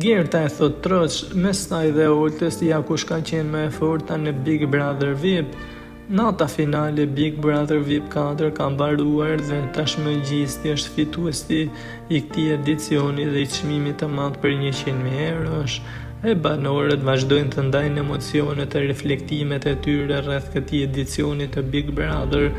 Gerta e thot troç, mes saj dhe Oltës ja kush ka qenë më e forta në Big Brother VIP. Nata finale Big Brother VIP 4 ka mbaruar dhe tashmë Gjisti është fituesi i këtij edicioni dhe i çmimit të madh për 100.000 eurosh. E banorët vazhdojnë të ndajnë emocionet e reflektimet e tyre rreth këtij edicioni të Big Brother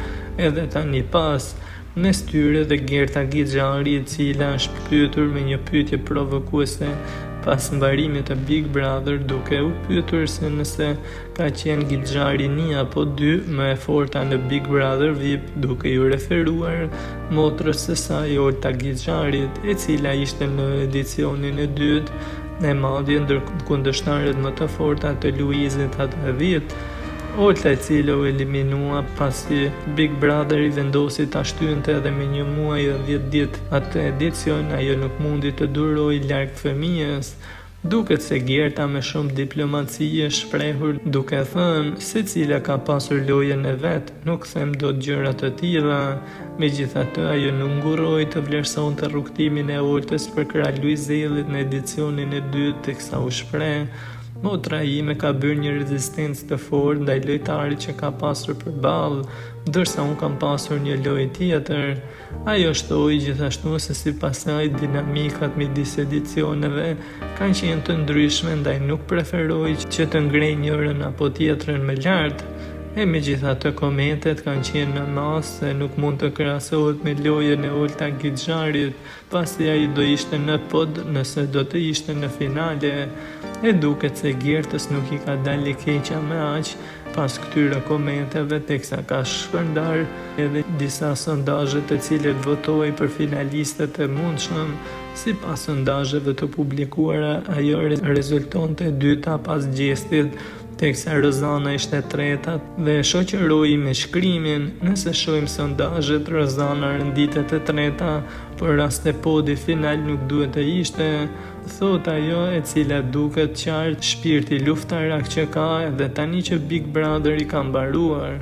edhe tani pas. Mes tyre dhe Gerta Gixhari, e cila është pyetur me një pyetje provokuese pas mbarimit të Big Brother, duke u pyetur se nëse ka qenë Gixhari 1 apo 2 më e forta në Big Brother VIP, duke ju referuar motrës së saj Olta Gixharit, e cila ishte në edicionin e dytë e madje ndër kundërshtarët më të forta të Luizit atë vit. Olta, e cila u eliminua pasi Big Brother i vendosi ta shtynte edhe me 1 muaj e 10 ditë atë edicion, ajo nuk mundi të duroj larg fëmijës. Duket se Gerta me shumë diplomaci e shprehur duke thënë secila ka pasur lojën e vet, nuk them dot gjëra të tilla. Megjithatë, ajo nuk nguroi të vlerësonte rrugtimin e Oltës për krah Luizellit në edicionin e dytë, teksa u shpreh: "Motra ime ka bërë një rezistencë të fortë ndaj lojtarit që ka pasur përballë, ndërsa unë kam pasur një lojë tjetër." Ajo shtoi gjithashtu se sipas saj dinamikat midis edicioneve kanë qenë të ndryshme, ndaj nuk preferoi që të ngrej njërin apo tjetrën më lart. Megjithatë, komentet kanë qenë në masë se nuk mund të krahasohet me lojën e Olta Gixharit, pasi ai do ishte në pod nëse do të ishte në finale. Duket se Gertës nuk i ka dalë keqja me aq pas këtyre komenteve, teksa ka shpërndar edhe disa sondazhe të cilët votoi për finalistët e mundshëm. Sipas sondazheve të publikuara, ajo rezultonte e dyta pas Gjestit, teksa Rozana ishte e treta dhe shoqëroi me shkrimin. Nëse shohim sondazhet, Rozana renditet e treta, por rast e podi final nuk duhet të ishte, thot ajo, e cila duket qartë shpirti luftarak që ka edhe tani që Big Brother i ka mbaruar.